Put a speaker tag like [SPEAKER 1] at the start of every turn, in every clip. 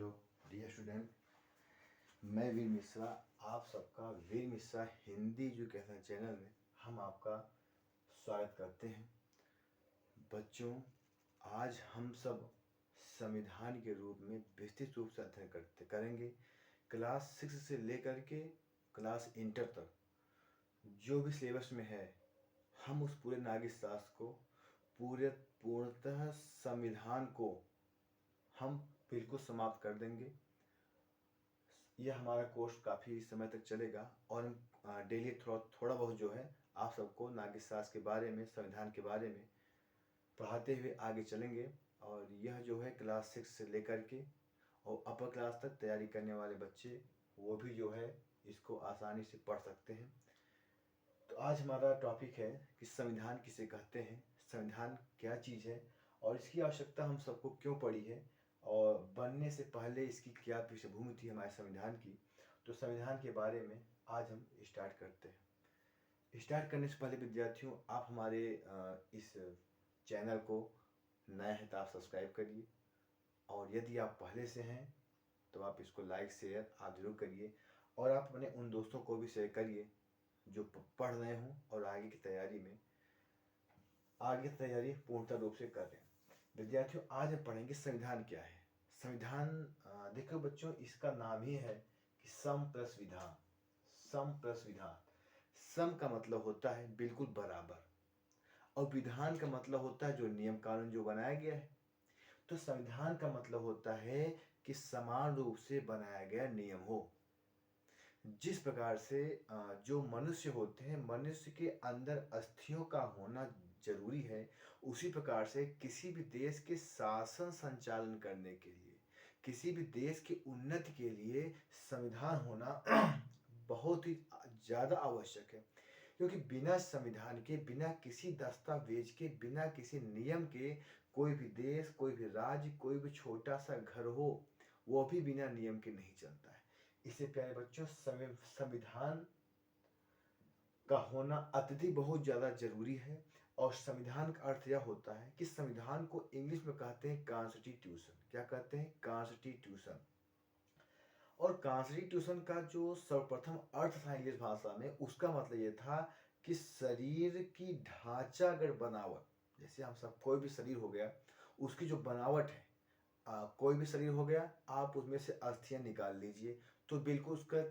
[SPEAKER 1] Hello dear student, मैं वीर मिश्रा, आप सबका वीर मिश्रा हिंदी एजुकेशन चैनल में हम आपका स्वागत करते हैं। बच्चों, आज हम सब संविधान के रूप में विस्तृत रूप से अध्ययन करेंगे। क्लास 6 से लेकर के क्लास इंटर तक जो भी सिलेबस में है, हम उस पूरे नागरिक शास्त्र को पूर्णतः संविधान को हम बिल्कुल समाप्त कर देंगे। यह हमारा कोर्स काफ़ी समय तक चलेगा और हम डेली थोड़ा बहुत जो है आप सबको नागरिक शास्त्र के बारे में, संविधान के बारे में पढ़ाते हुए आगे चलेंगे। और यह जो है क्लास 6 से लेकर के और अपर क्लास तक तैयारी करने वाले बच्चे वो भी जो है इसको आसानी से पढ़ सकते हैं। तो आज हमारा टॉपिक है कि संविधान किसे कहते हैं, संविधान क्या चीज़ है और इसकी आवश्यकता हम सबको क्यों पड़ी है और बनने से पहले इसकी क्या पृष्ठभूमि थी हमारे संविधान की। तो संविधान के बारे में आज हम स्टार्ट करते हैं। स्टार्ट करने से पहले विद्यार्थियों, आप हमारे इस चैनल को नए हैं तो आप सब्सक्राइब करिए और यदि आप पहले से हैं तो आप इसको लाइक शेयर आप ज़रूर करिए और आप अपने उन दोस्तों को भी शेयर करिए जो पढ़ रहे हों और आगे की तैयारी पूर्णतः रूप से कर रहे हैं। विद्यार्थियों, आज हम पढ़ेंगे संविधान क्या है। संविधान देखो बच्चों, इसका नाम ही है कि सम प्लस विधान। सम प्लस विधान, सम का मतलब होता है बिल्कुल बराबर और विधान का मतलब होता है जो नियम कानून जो बनाया गया है। तो संविधान का मतलब होता है कि समान रूप से बनाया गया नियम हो। जिस प्रकार से जो मनुष्य होते हैं, मनुष्य के अंदर अस्थियों का होना जरूरी है, उसी प्रकार से किसी भी देश के शासन संचालन करने के लिए, किसी भी देश की उन्नति के लिए संविधान होना बहुत ही ज़्यादा आवश्यक है। क्योंकि बिना संविधान के, बिना किसी दस्तावेज के, बिना किसी नियम के कोई भी देश, कोई भी राज्य, कोई भी छोटा सा घर हो, वो भी बिना नियम के नहीं चलता है। इससे प्यारे बच्चों, संविधान का होना अत्यधिक बहुत ज़्यादा जरूरी है। और संविधान का अर्थ यह होता है कि संविधान को इंग्लिश में कहते हैं कॉन्स्टिट्यूशन। क्या कहते हैं? कॉन्स्टिट्यूशन। और कॉन्स्टिट्यूशन का जो सर्वप्रथम अर्थ था इंग्लिश भाषा में, उसका मतलब ये था कि शरीर की ढांचागत बनावट, जैसे हम सब कोई भी शरीर हो गया, उसकी जो बनावट है, कोई भी शरीर हो गया, आप उसमें से अस्थियां निकाल लीजिए तो बिल्कुल उसका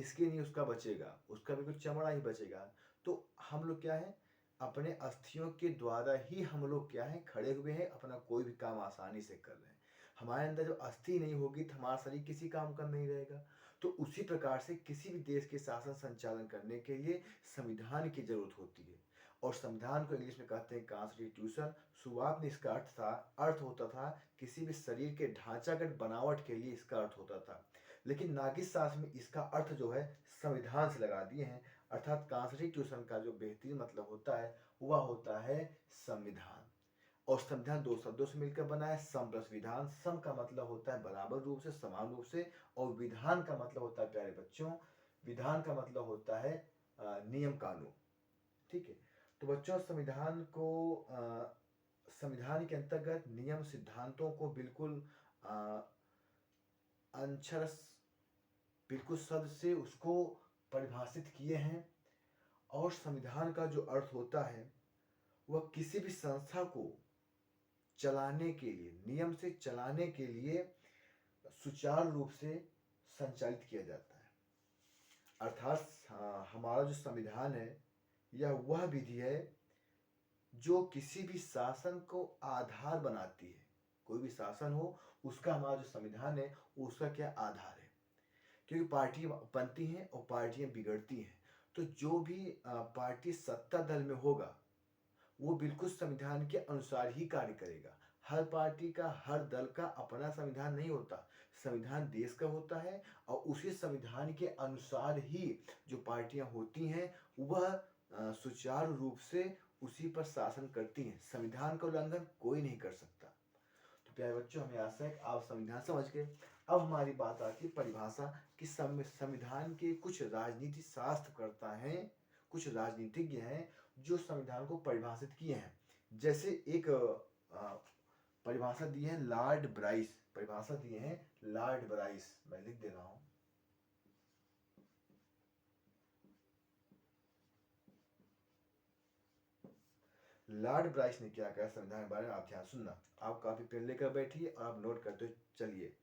[SPEAKER 1] स्किन ही उसका बचेगा, उसका बिल्कुल चमड़ा ही बचेगा। तो हम लोग क्या है, अपने अस्थियों के द्वारा ही हम लोग क्या है, खड़े हुए हैं, अपना कोई भी काम आसानी से कर रहे हैं। हमारे अंदर जब अस्थि नहीं होगी तो हमारा शरीर किसी काम का नहीं रहेगा। तो उसी प्रकार से किसी भी देश के शासन संचालन करने के लिए संविधान की जरूरत होती है। और संविधान को इंग्लिश में कहते हैं कॉन्स्टिट्यूशन। शुरुआत में इसका अर्थ होता था किसी भी शरीर के ढांचागत बनावट के लिए इसका अर्थ होता था, लेकिन नागरिक शास्त्र में इसका अर्थ जो है संविधान से लगा दिए हैं। अर्थात कॉन्स्टिट्यूशन का जो बेहतरीन मतलब होता है वह होता है संविधान। और संविधान दो शब्दों से मिलकर बना है, सम प्लस विधान। सम का मतलब होता है बराबर रूप से, समान रूप से, और विधान का मतलब होता है प्यारे बच्चों, विधान का मतलब होता है नियम कानून। ठीक है। तो बच्चों, संविधान के अंतर्गत नियम सिद्धांतों को बिल्कुल अक्षरश बिल्कुल शब्द से उसको परिभाषित किए हैं। और संविधान का जो अर्थ होता है वह किसी भी संस्था को चलाने के लिए, नियम से चलाने के लिए सुचारू रूप से संचालित किया जाता है। अर्थात हमारा जो संविधान है यह वह विधि है जो किसी भी शासन को आधार बनाती है। कोई भी शासन हो, उसका हमारा जो संविधान है उसका क्या आधार है। क्योंकि पार्टियां बनती हैं और पार्टियां बिगड़ती हैं, तो जो भी पार्टी सत्ता दल में होगा वो बिल्कुल संविधान के अनुसार ही कार्य करेगा। हर पार्टी का, हर दल का अपना संविधान नहीं होता। संविधान देश का होता है और उसी संविधान के अनुसार ही जो पार्टियां होती हैं वह सुचारू रूप से उसी पर शासन करती हैं। संविधान का उल्लंघन कोई नहीं कर सकता। तो प्यारे बच्चों, हमें आशा है कि आप संविधान समझ गए। अब हमारी बात आती है परिभाषा कि संविधान के कुछ राजनीति शास्त्रकर्ता हैं, कुछ राजनीतिज्ञ हैं जो संविधान को परिभाषित किए हैं। जैसे एक परिभाषा दी है लॉर्ड ब्राइस, परिभाषा दिए हैं लॉर्ड ब्राइस, मैं लिख दे रहा हूं। लॉर्ड ब्राइस ने क्या कहा संविधान के बारे में, आप ध्यान सुनना, आप काफी पेन लेकर बैठिए और आप नोट करते चलिए।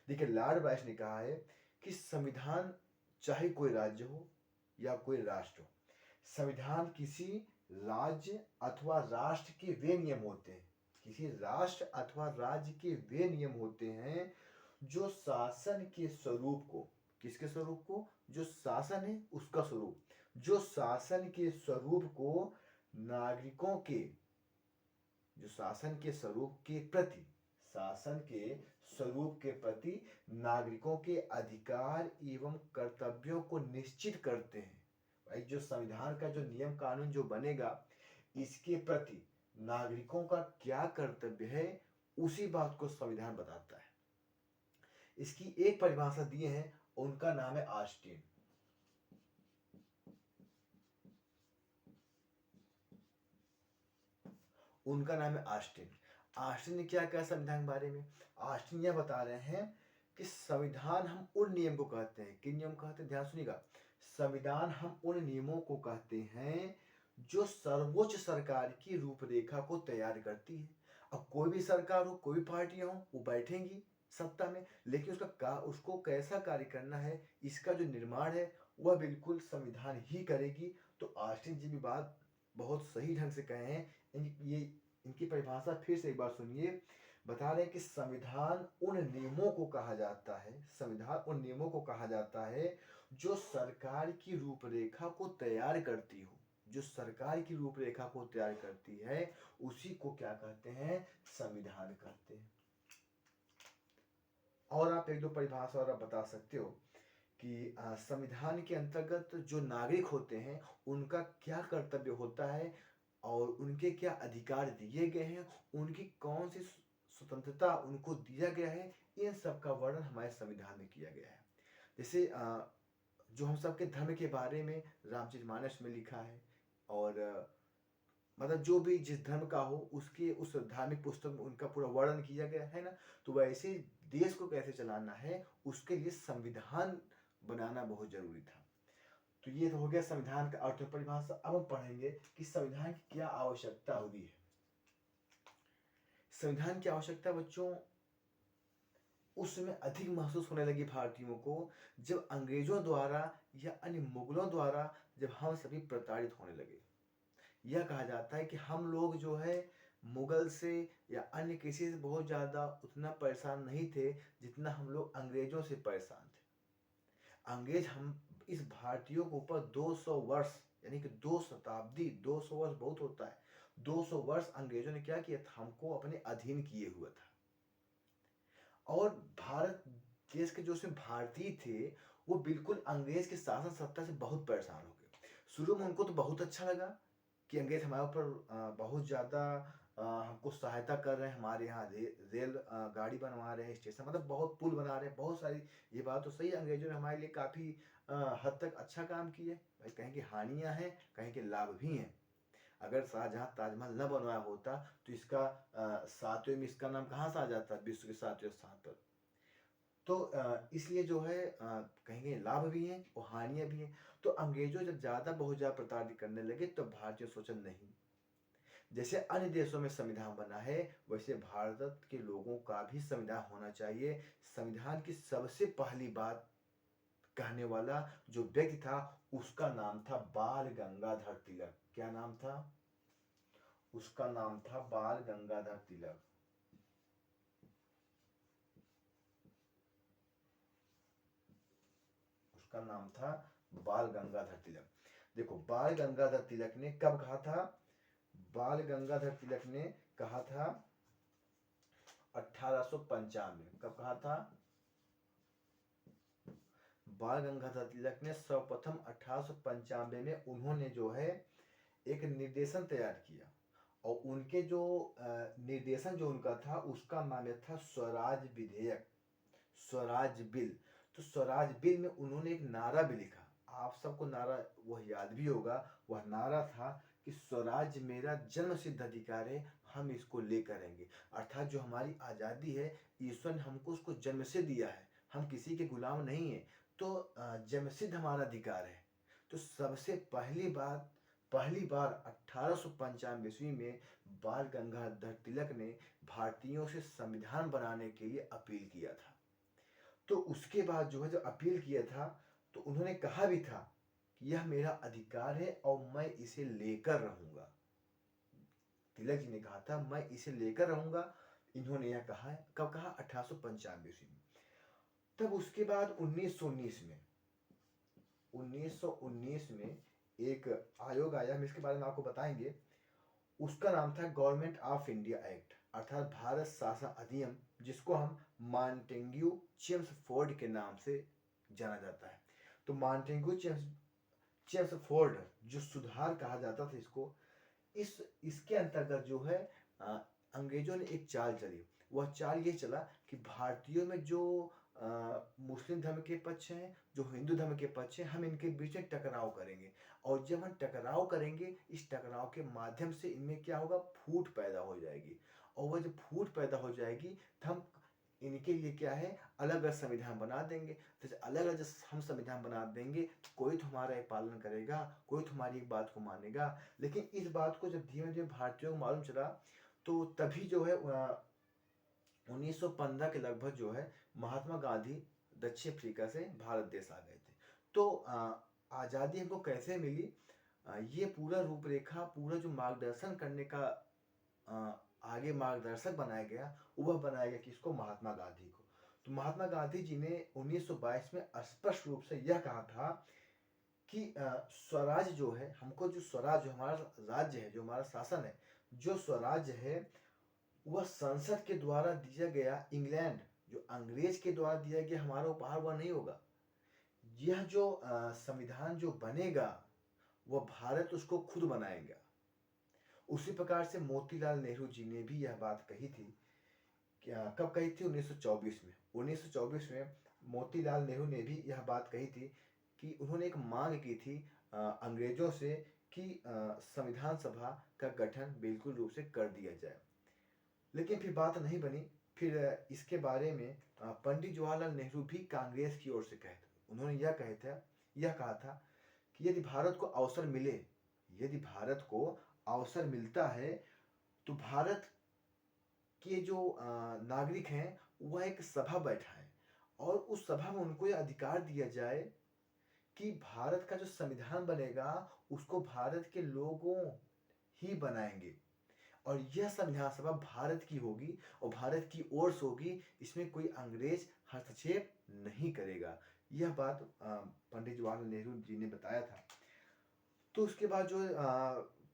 [SPEAKER 1] देखिए लॉर्ड ब्राइस ने कहा है कि संविधान चाहे कोई राज्य हो या कोई राष्ट्र हो, संविधान किसी राज्य अथवा राष्ट्र के वे नियम होते हैं, किसी राष्ट्र अथवा राज्य के वे नियम होते हैं जो शासन के स्वरूप को, किसके स्वरूप को, जो शासन है उसका स्वरूप, जो शासन के स्वरूप को नागरिकों के, जो शासन के स्वरूप के प्रति, शासन के स्वरूप के प्रति नागरिकों के अधिकार एवं कर्तव्यों को निश्चित करते हैं। भाई जो संविधान का जो नियम कानून जो बनेगा, इसके प्रति नागरिकों का क्या कर्तव्य है, उसी बात को संविधान बताता है। इसकी एक परिभाषा दिए हैं, उनका नाम है ऑस्टिन। उनका नाम है ऑस्टिन। ऑस्टिन ने क्या कहा संविधान के बारे में, ऑस्टिन यह बता रहे हैं कि संविधान हम उन नियम को कहते हैं, किन नियम कहते हैं, ध्यान सुनिएगा, संविधान हम उन नियमों को कहते हैं जो सर्वोच्च सरकार की रूपरेखा को तैयार करती है। अब कोई भी सरकार हो, कोई भी पार्टियां हो, वो बैठेंगी सत्ता में, लेकिन उसको कैसा कार्य करना है, इसका जो निर्माण है वह बिल्कुल संविधान ही करेगी। तो ऑस्टिन जी भी बात बहुत सही ढंग से कहे हैं। ये इनकी परिभाषा फिर से एक बार सुनिए, बता रहे हैं कि संविधान उन नियमों को कहा जाता है, संविधान उन नियमों को कहा जाता है जो सरकार की रूपरेखा को तैयार करती हो, जो सरकार की रूपरेखा को तैयार करती है उसी को क्या कहते हैं, संविधान कहते हैं। और आप एक दो परिभाषा और आप बता सकते हो कि संविधान के अंतर्गत जो नागरिक होते हैं उनका क्या कर्तव्य होता है और उनके क्या अधिकार दिए गए हैं, उनकी कौन सी स्वतंत्रता उनको दिया गया है, इन सब का वर्णन हमारे संविधान में किया गया है। जैसे जो हम सबके धर्म के बारे में रामचरितमानस में लिखा है, और मतलब जो भी जिस धर्म का हो उसके उस धार्मिक पुस्तक में उनका पूरा वर्णन किया गया है ना। तो वैसे देश को कैसे चलाना है उसके लिए संविधान बनाना बहुत जरूरी था। तो ये तो हो गया संविधान का अर्थ और परिभाषा। अब हम पढ़ेंगे कि संविधान की क्या आवश्यकता होती है। संविधान की आवश्यकता बच्चों उस समय अधिक महसूस होने लगी भारतीयों को जब अंग्रेजों द्वारा या अन्य मुगलों द्वारा जब हम सभी प्रताड़ित होने लगे। यह कहा जाता है कि हम लोग जो है मुगल से या अन्य किसी से बहुत ज़्यादा उतना परेशान नहीं थे जितना हम लोग अंग्रेजों से परेशान थे। अंग्रेज हम इस भारतीयों के ऊपर 200 वर्ष यानी कि 2 शताब्दी, 200 वर्ष बहुत होता है, 200 वर्ष अंग्रेजों ने क्या किया था, हमको अपने अधीन किए हुआ था। और भारत देश के जो उसमें भारतीय थे वो बिल्कुल अंग्रेज के शासन सत्ता से बहुत परेशान हो गए। शुरू में उनको तो बहुत अच्छा लगा कि अंग्रेज हमारे ऊपर बहुत ज़्यादा हमको सहायता कर रहे हैं, हमारे यहाँ रेल गाड़ी बनवा रहे हैं, स्टेशन मतलब बहुत पुल बना रहे हैं, बहुत सारी, ये बात तो सही, अंग्रेजों ने हमारे लिए काफ़ी हद तक अच्छा काम किया है। भाई कहीं की हानियाँ हैं, कहीं के लाभ भी हैं। अगर शाहजहां ताजमहल न बनवाया होता तो इसका 7वें में इसका नाम कहाँ से आ जाता, विश्व के 7वें स्थान पर। तो इसलिए जो है कहीं लाभ भी हैं और हानियां भी हैं। तो अंग्रेजों जब ज़्यादा बहुत ज़्यादा प्रताड़ित करने लगे तो भारतीय सोचा नहीं, जैसे अन्य देशों में संविधान बना है वैसे भारत के लोगों का भी संविधान होना चाहिए। संविधान की सबसे पहली बात कहने वाला जो व्यक्ति था उसका नाम था बाल गंगाधर तिलक। क्या नाम था, उसका नाम था बाल गंगाधर तिलक। उसका नाम था बाल गंगाधर तिलक। देखो बाल गंगाधर तिलक ने कब कहा था, बाल गंगाधर तिलक ने कहा था 1895। कब कहा था, बाल गंगाधर तिलक ने सर्वप्रथम 1895 में उन्होंने जो है एक निर्देशन तैयार किया और उनके जो निर्देशन जो उनका था उसका नाम था स्वराज विधेयक, स्वराज बिल। तो स्वराज बिल में उन्होंने एक नारा भी लिखा, आप सबको नारा वह याद भी होगा, वह नारा था कि स्वराज मेरा जन्म सिद्ध अधिकार है, हम इसको ले करेंगे। अर्थात जो हमारी आज़ादी है, ईश्वर ने हमको उसको जन्म से दिया है, हम किसी के गुलाम नहीं हैं। तो जन्म सिद्ध हमारा अधिकार है। तो सबसे पहली बार 1895 ईस्वी में बाल गंगाधर तिलक ने भारतीयों से संविधान बनाने के लिए अपील किया था। तो उसके बाद जो है, जब अपील किया था तो उन्होंने कहा भी था कि यह मेरा अधिकार है और मैं इसे लेकर रहूंगा। तिलक जी ने कहा था मैं इसे लेकर रहूंगा। इन्होंने यह कहा है, कब कहा? 1895 ईस्वी में। तब उसके बाद 1919 में एक आयोग आया, हम इसके बारे में आपको बताएंगे। उसका नाम था गवर्नमेंट ऑफ इंडिया एक्ट, अर्थात भारत शासन अधिनियम, जिसको हम मॉन्टेग्यू चेम्सफोर्ड के नाम से जाना जाता है। तो मॉन्टेग्यू चेम्सफोर्ड जो सुधार कहा जाता था इसको, इसके अंतर्गत जो है अंग्रेजों ने एक चाल चली। वह चाल ये चला कि भारतीयों में जो मुस्लिम धर्म के पक्ष हैं, जो हिंदू धर्म के पक्ष हैं, हम इनके बीच में टकराव करेंगे। और जब हम टकराव करेंगे, इस टकराव के माध्यम से इनमें क्या होगा? फूट पैदा हो जाएगी। और वह जब फूट पैदा हो जाएगी तो हम इनके लिए क्या है, अलग अलग संविधान बना देंगे। तो अलग अलग हम संविधान बना देंगे, कोई तो हमारा एक पालन करेगा, कोई तो हमारी एक बात को मानेगा। लेकिन इस बात को जब धीमे धीमे भारतीयों को मालूम चला, तो तभी जो है 1915 के लगभग जो है महात्मा गांधी दक्षिण अफ्रीका से भारत देश आ गए थे। तो आज़ादी हमको कैसे मिली, ये पूरा रूपरेखा, पूरा जो मार्गदर्शन करने का आगे मार्गदर्शक बनाया गया, वह बनाया गया किसको? महात्मा गांधी को। तो महात्मा गांधी जी ने 1922 में स्पष्ट रूप से यह कहा था कि स्वराज जो है, हमको जो स्वराज, जो हमारा राज्य है, जो हमारा शासन है, जो स्वराज है, वह संसद के द्वारा दिया गया, इंग्लैंड जो अंग्रेज के द्वारा दिया गया हमारा उपहार वह नहीं होगा। यह जो संविधान जो बनेगा, वह भारत उसको खुद बनाएगा। उसी प्रकार से मोतीलाल नेहरू जी ने भी यह बात कही थी। क्या, कब कही थी? 1924 में। 1924 में मोतीलाल नेहरू ने भी यह बात कही थी कि उन्होंने एक मांग की थी अंग्रेजों से कि संविधान सभा का गठन बिल्कुल रूप से कर दिया जाए। लेकिन फिर बात नहीं बनी। फिर इसके बारे में पंडित जवाहरलाल नेहरू भी कांग्रेस की ओर से कहे थे। उन्होंने यह कहा था कि यदि भारत को अवसर मिले, यदि भारत को अवसर मिलता है, तो भारत के जो नागरिक हैं, वह एक सभा बैठाएं और उस सभा में उनको यह अधिकार दिया जाए कि भारत का जो संविधान बनेगा, उसको भारत के लोगों ही बनाएंगे और यह संविधान सभा भारत की होगी और भारत की ओर से होगी, इसमें कोई अंग्रेज हस्तक्षेप नहीं करेगा। यह बात पंडित जवाहरलाल नेहरू जी ने बताया था। तो उसके बाद जो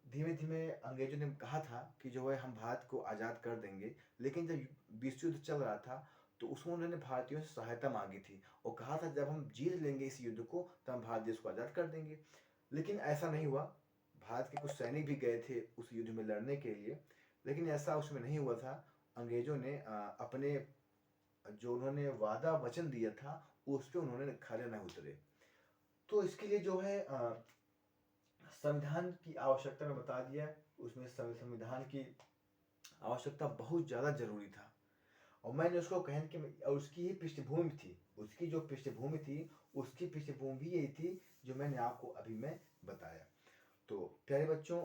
[SPEAKER 1] धीमे धीमे अंग्रेजों ने कहा था कि जो है हम भारत को आज़ाद कर देंगे। लेकिन जब विश्व युद्ध चल रहा था, तो उसमें उन्होंने भारतीयों से सहायता मांगी थी और कहा था जब हम जीत लेंगे इस युद्ध को, तब हम भारत देश को आज़ाद कर देंगे। लेकिन ऐसा नहीं हुआ। भारत के कुछ सैनिक भी गए थे उस युद्ध में लड़ने के लिए, लेकिन ऐसा उसमें नहीं हुआ था। अंग्रेजों ने अपने जो उन्होंने वादा वचन दिया था, उस पर उन्होंने खरे न उतरे। तो इसके लिए जो है संविधान की आवश्यकता में बता दिया। उसमें संविधान की आवश्यकता बहुत ज़्यादा जरूरी था और मैंने उसको कहने की, और उसकी ही पृष्ठभूमि थी, उसकी जो पृष्ठभूमि थी, उसकी पृष्ठभूमि भी यही थी जो मैंने आपको अभी मैं बताया। तो प्यारे बच्चों,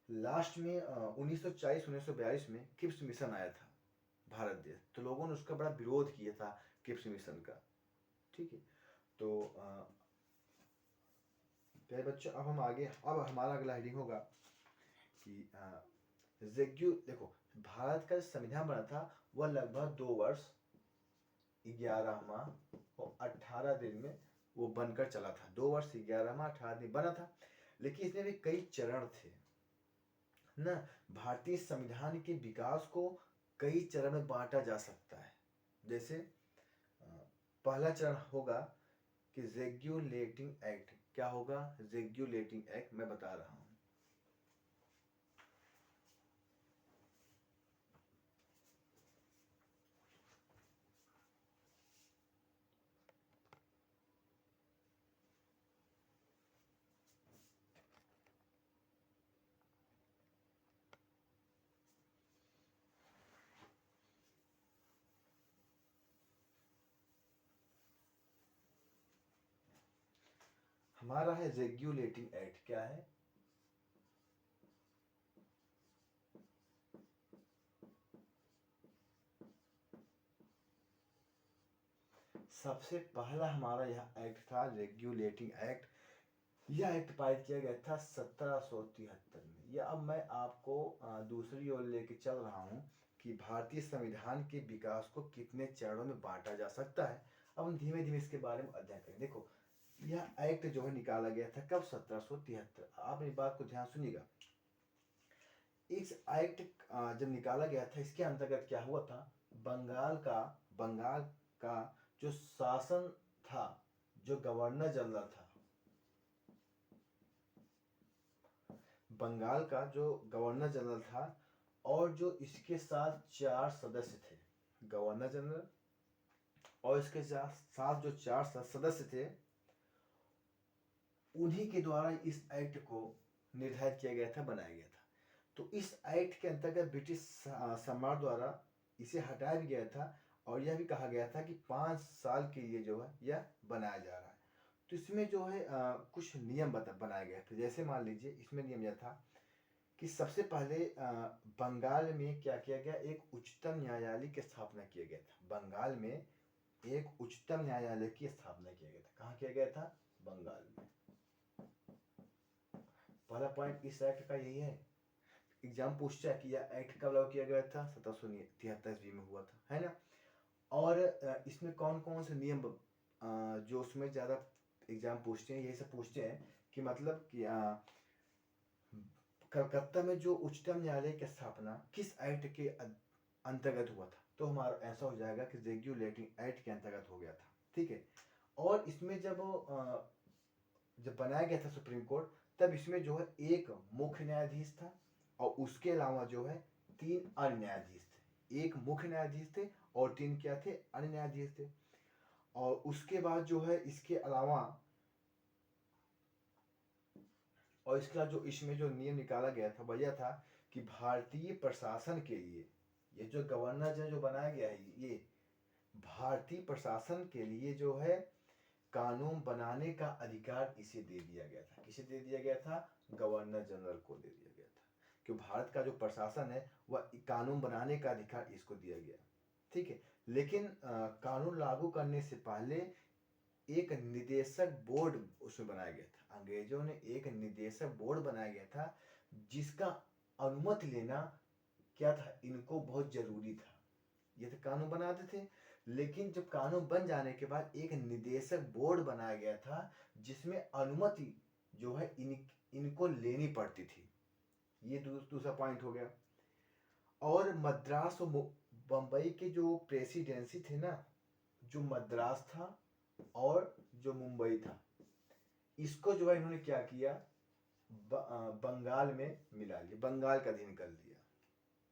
[SPEAKER 1] लास्ट में 1940-1942 में क्रिप्स मिशन आया था भारत देश। तो लोगों ने उसका बड़ा विरोध किया था, क्रिप्स मिशन का। ठीक है, तो प्यारे बच्चों, अब हम आगे, अब हमारा अगला हेडिंग होगा कि देखो, भारत का संविधान बना था वह लगभग 2 वर्ष 11 माह और 18 दिन में वो बनकर चला था। 2 वर्ष 11 माह 18 दिन बना था, लेकिन इसमें भी कई चरण थे ना। भारतीय संविधान के विकास को कई चरण में बांटा जा सकता है। जैसे पहला चरण होगा कि रेगुलेटिंग एक्ट। क्या होगा? रेगुलेटिंग एक्ट, मैं बता रहा हूं। हमारा है रेगुलेटिंग एक्ट। क्या है? सबसे पहला हमारा यह एक्ट था रेगुलेटिंग एक्ट। यह एक्ट पारित किया गया था 1773 में। यह अब मैं आपको दूसरी ओर लेके चल रहा हूँ कि भारतीय संविधान के विकास को कितने चरणों में बांटा जा सकता है। अब हम धीमे धीमे इसके बारे में अध्ययन करें। देखो, यह एक्ट जो है निकाला गया था कब? 1773। आप इस बात को ध्यान सुनिएगा। इस एक्ट जब निकाला गया था, इसके अंतर्गत क्या हुआ था? बंगाल का जो शासन था, जो गवर्नर जनरल था, बंगाल का जो गवर्नर जनरल था, और जो इसके साथ 4 सदस्य थे, गवर्नर जनरल और इसके साथ जो 4 सदस्य थे, उन्हीं के द्वारा इस एक्ट को निर्धारित किया गया था, बनाया गया था। तो इस एक्ट के अंतर्गत ब्रिटिश सम्राट द्वारा इसे हटाया भी गया था, और यह भी कहा गया था कि 5 साल के लिए जो है यह बनाया जा रहा है। तो इसमें जो है कुछ नियम बनाए गए थे। जैसे मान लीजिए, इसमें नियम यह था कि सबसे पहले बंगाल में क्या किया गया? एक उच्चतम न्यायालय की स्थापना किया गया था। बंगाल में एक उच्चतम न्यायालय की स्थापना किया गया था। कहाँ किया गया था? बंगाल में। पहला पॉइंट इस एक्ट का यही है। एग्जाम पूछता है कि यह एक्ट कब लागू किया गया था? 1773 ईस्वी में हुआ था, है ना। और इसमें कौन कौन से नियम जो उसमें ज़्यादा एग्जाम पूछते हैं, यही सब पूछते हैं कि मतलब कि कलकत्ता में जो उच्चतम न्यायालय की स्थापना किस एक्ट के अंतर्गत हुआ था? तो हमारा ऐसा हो जाएगा कि रेगुलेटिंग एक्ट के अंतर्गत हो गया था, ठीक है। और इसमें जब बनाया गया था सुप्रीम कोर्ट, तब इसमें जो है एक मुख्य न्यायाधीश था, और उसके अलावा जो है 3 अन्य न्यायाधीश थे। एक मुख्य न्यायाधीश थे और 3 क्या थे? अन्य न्यायाधीश थे। और उसके बाद जो है इसके अलावा जो इसमें जो नियम निकाला गया था, वह यह था कि भारतीय प्रशासन के लिए, ये जो गवर्नर जनरल जो बनाया गया है, ये भारतीय प्रशासन के लिए जो है कानून बनाने का अधिकार इसे दे दिया गया था। किसे दे दिया गया था? गवर्नर जनरल को दे दिया गया था। कि भारत का जो प्रशासन है, वह कानून बनाने का अधिकार इसको दिया गया, ठीक है। लेकिन कानून लागू करने से पहले एक निदेशक बोर्ड उसमें बनाया गया था। अंग्रेजों ने एक निदेशक बोर्ड बनाया गया था, जिसका अनुमति लेना क्या था? इनको बहुत जरूरी था। ये तो कानून बनाते थे, लेकिन जब कानून बन जाने के बाद एक निदेशक बोर्ड बनाया गया था, जिसमें अनुमति जो है इनको लेनी पड़ती थी। ये दूसरा पॉइंट हो गया। और मद्रास और बम्बई के जो प्रेसिडेंसी थे ना, जो मद्रास था और जो मुंबई था, इसको जो है इन्होंने क्या किया? बंगाल में मिला लिया, बंगाल का अधीन कर लिया।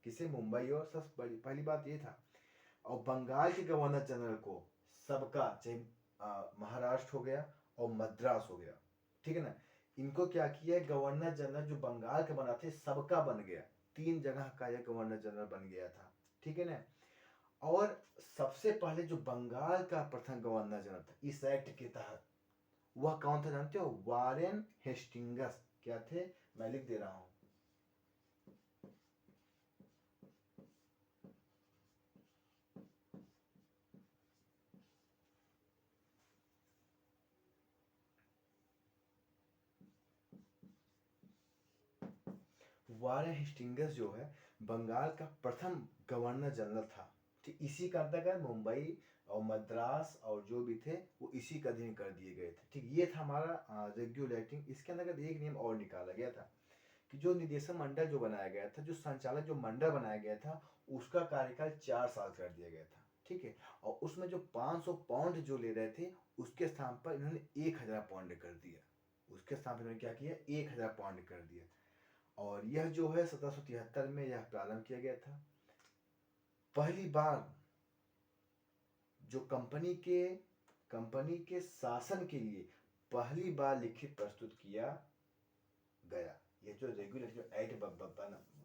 [SPEAKER 1] किसे? मुंबई। और सबसे पहली बात ये था, और बंगाल के गवर्नर जनरल को सबका, चाहे महाराष्ट्र हो गया और मद्रास हो गया, ठीक है ना, इनको क्या किया? गवर्नर जनरल जो बंगाल के बना थे, सबका बन गया। 3 जगह का यह गवर्नर जनरल बन गया था, ठीक है ना। और सबसे पहले जो बंगाल का प्रथम गवर्नर जनरल था इस एक्ट के तहत, वह कौन था जानते हो? Warren Hastings. क्या थे? मैं लिख दे रहा हूं। वारेन हेस्टिंग्स जो है बंगाल का प्रथम गवर्नर जनरल था, ठीक। इसी का अंतर्गत मुंबई और मद्रास और जो भी थे, वो इसी का अधीन कर दिए गए थे, ठीक। ये था हमारा रेगुलेटिंग। इसके अंतर्गत एक नियम और निकाला गया था कि जो निदेशक मंडल जो बनाया गया था, जो संचालक जो मंडल बनाया गया था, उसका कार्यकाल 4 साल कर दिया गया था, ठीक है। और उसमें जो 500 पाउंड जो ले रहे थे, उसके स्थान पर इन्होंने 1000 पाउंड कर दिया। उसके स्थान पर इन्होंने क्या किया? 1000 पाउंड कर दिया। और यह जो है 1773 में यह प्रारंभ किया गया था। पहली बार जो कंपनी के शासन के लिए पहली बार लिखित प्रस्तुत किया गया। यह जो रेगुलेटिंग एक्ट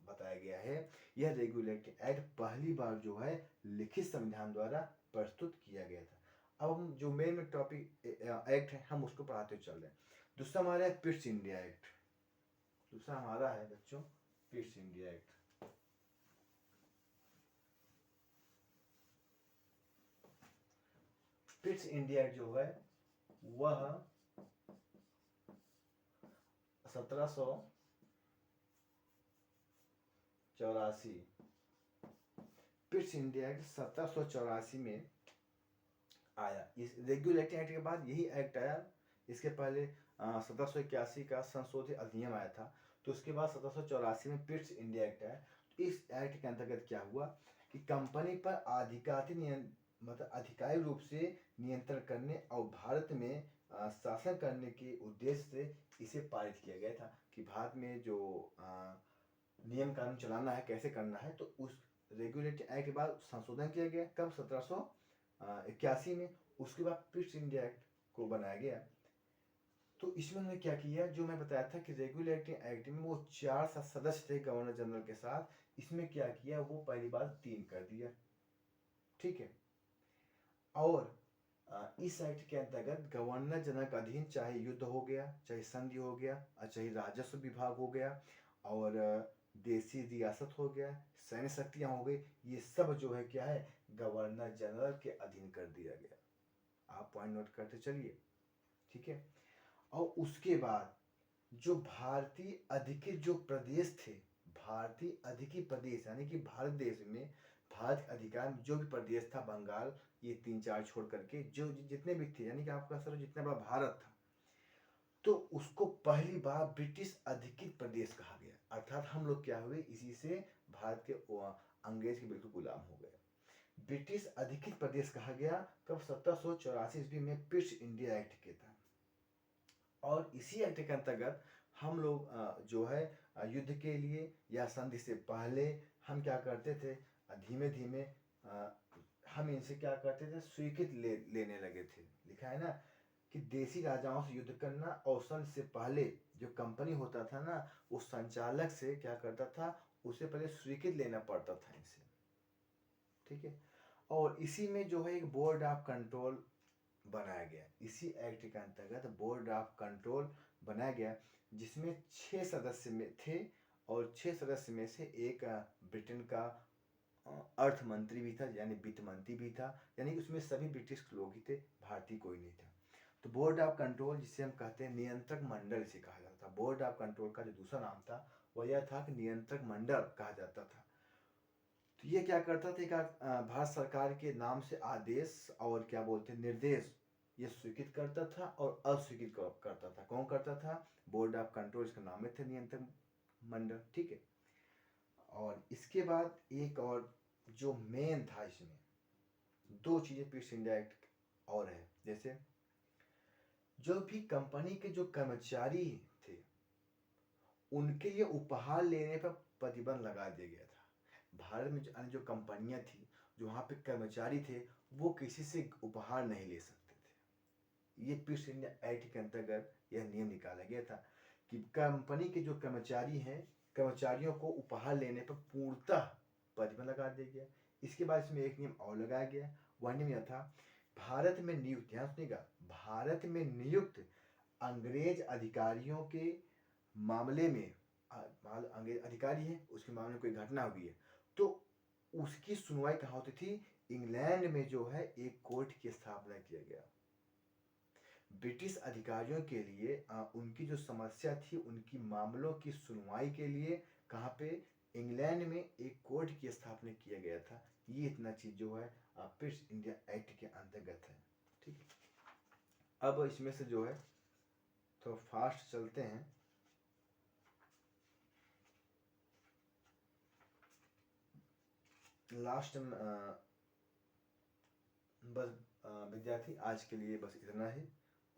[SPEAKER 1] बताया गया है, यह रेगुलेटिंग एक्ट पहली बार जो है लिखित संविधान द्वारा प्रस्तुत किया गया था। अब हम जो मेन टॉपिक एक्ट है, हम उसको पढ़ाते चल रहे हैं। दूसरा हमारा है पिट्स इंडिया एक्ट। दूसरा हमारा है बच्चों Pitt's India act. Pitt's India act जो है वह 1784, पिट्स इंडिया एक्ट 1784 में आया। इस रेगुलेटिंग एक्ट के बाद यही एक्ट आया। इसके पहले 1781 का संशोधित अधिनियम आया था, तो उसके बाद 1784 में पिट्स इंडिया एक्ट आया। इस एक्ट के अंतर्गत क्या हुआ कि कंपनी पर आधिकारिक मतलब आधिकारिक रूप से नियंत्रण करने और भारत में शासन करने के उद्देश्य से इसे पारित किया गया था कि भारत में जो नियम कानून चलाना है, कैसे करना है, तो उस रेगुलेटिंग एक्ट के बाद संशोधन किया गया। कब? 1781 में। उसके बाद पिट्स इंडिया एक्ट को बनाया गया। तो इसमें उन्होंने क्या किया, जो मैं बताया था कि रेगुलेटिंग एक्ट में वो 4 सदस्य थे गवर्नर जनरल के साथ, इसमें क्या किया, वो पहली बार 3 कर दिया। ठीक है। और इस एक्ट के अंतर्गत गवर्नर जनरल का अधीन चाहे युद्ध हो गया, चाहे संधि हो गया, चाहे राजस्व विभाग हो गया, और देसी रियासत हो गया, सैन्य शक्तियां हो गई, ये सब जो है क्या है, गवर्नर जनरल के अधीन कर दिया गया। आप पॉइंट नोट करते चलिए। ठीक है। और उसके बाद जो भारतीय अधिकृत जो प्रदेश थे, भारतीय अधिकृत प्रदेश यानी कि भारत देश में भारत अधिकार में जो भी प्रदेश था, बंगाल, ये 3-4 छोड़ करके जो जितने भी थे, यानी कि आपका सर जितना बड़ा भारत था, तो उसको पहली बार ब्रिटिश अधिकृत प्रदेश कहा गया। अर्थात हम लोग क्या हुए, इसी से भारत के अंग्रेज के बिल्कुल गुलाम हो गए। ब्रिटिश अधिकृत प्रदेश कहा गया कब? 1784 ईस्वी में पिट्स इंडिया एक्ट के तहत। और इसी एक्ट के अंतर्गत हम लोग जो है युद्ध के लिए या संधि से पहले हम क्या करते थे, धीमे धीमे हम इनसे क्या करते थे, स्वीकृति लेने लगे थे। लिखा है ना कि देसी राजाओं से युद्ध करना, और संधि से पहले जो कंपनी होता था ना, उस संचालक से क्या करता था, उसे पहले स्वीकृति लेना पड़ता था इनसे। ठीक है। और इसी में जो है एक बोर्ड ऑफ कंट्रोल बनाया गया। इसी एक्ट के अंतर्गत बोर्ड ऑफ कंट्रोल बनाया गया, जिसमें 6 सदस्य में थे, और 6 सदस्य में से एक ब्रिटेन का अर्थ मंत्री भी था, यानी वित्त मंत्री भी था, यानी उसमें सभी ब्रिटिश लोग ही थे, भारतीय कोई नहीं था। तो बोर्ड ऑफ कंट्रोल, जिसे हम कहते हैं नियंत्रक मंडल से कहा जाता था। बोर्ड ऑफ कंट्रोल का जो दूसरा नाम था वह यह था कि नियंत्रक मंडल कहा जाता था। तो ये क्या करता था, भारत सरकार के नाम से आदेश और क्या बोलते हैं निर्देश ये स्वीकृत करता था और अस्वीकृत करता था। कौन करता था? बोर्ड ऑफ कंट्रोल, इसका नाम थे नियंत्रण मंडल। ठीक है। और इसके बाद एक और जो मेन था, इसमें 2 चीजें पिट्स इंडिया एक्ट और है। जैसे जो भी कंपनी के जो कर्मचारी थे, उनके लिए उपहार लेने पर प्रतिबंध लगा दिया गया था। भारत में जो कंपनियां थी, जो वहाँ पे कर्मचारी थे, वो किसी से उपहार नहीं ले सकते थे। ये पिट्स इंडिया एक्ट के अंतर्गत यह नियम निकाला गया था कि कंपनी के जो कर्मचारी हैं, कर्मचारियों को उपहार लेने पर पूर्णतः प्रतिबंध लगा दिया गया। इसके बाद इसमें एक नियम और लगाया गया। वह नियम यह था, भारत में नियुक्त, ध्यान सुनिएगा, भारत में नियुक्त अंग्रेज अधिकारियों के मामले में, अंग्रेज अधिकारी है, उसके मामले में कोई घटना हुई है, तो उसकी सुनवाई कहाँ होती थी? इंग्लैंड में जो है एक कोर्ट की स्थापना किया गया। ब्रिटिश अधिकारियों के लिए उनकी जो समस्या थी, उनकी मामलों की सुनवाई के लिए कहाँ पे? इंग्लैंड में एक कोर्ट की स्थापना किया गया था। ये इतना चीज जो है पिट्स इंडिया एक्ट के अंतर्गत है। ठीक है। अब इसमें से जो है तो फास्ट चलते हैं। लास्ट बस विद्यार्थी आज के लिए बस इतना ही,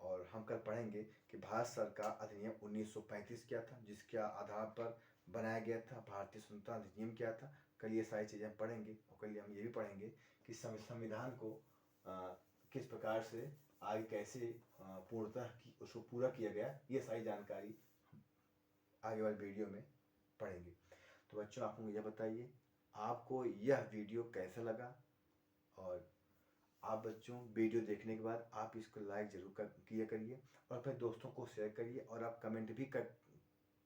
[SPEAKER 1] और हम कल पढ़ेंगे कि भारत सरकार अधिनियम 1935 क्या था, जिसके आधार पर बनाया गया था भारतीय स्वतंत्रता अधिनियम क्या था। कल ये सारी चीज़ें हम पढ़ेंगे, और कल हम ये भी पढ़ेंगे कि संविधान को किस प्रकार से आगे कैसे पूर्णतः उसको पूरा किया गया। ये सारी जानकारी आगे वाले वीडियो में पढ़ेंगे। तो बच्चों, आप मुझे बताइए आपको यह वीडियो कैसा लगा, और आप बच्चों वीडियो देखने के बाद आप इसको लाइक जरूर किया करिए और अपने दोस्तों को शेयर करिए और आप कमेंट भी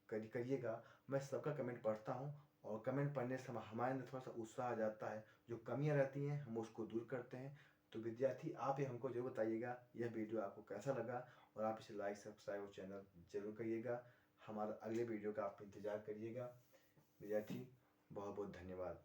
[SPEAKER 1] करिएगा। मैं सबका कमेंट पढ़ता हूँ और कमेंट पढ़ने से हमारे अंदर थोड़ा सा उत्साह आ जाता है, जो कमियाँ रहती हैं हम उसको दूर करते हैं। तो विद्यार्थी आप ही हमको जरूर बताइएगा यह वीडियो आपको कैसा लगा और आप इसे लाइक सब्सक्राइब और चैनल जरूर करिएगा। हमारा अगले वीडियो का आप इंतज़ार करिएगा। विद्यार्थी बहुत बहुत धन्यवाद।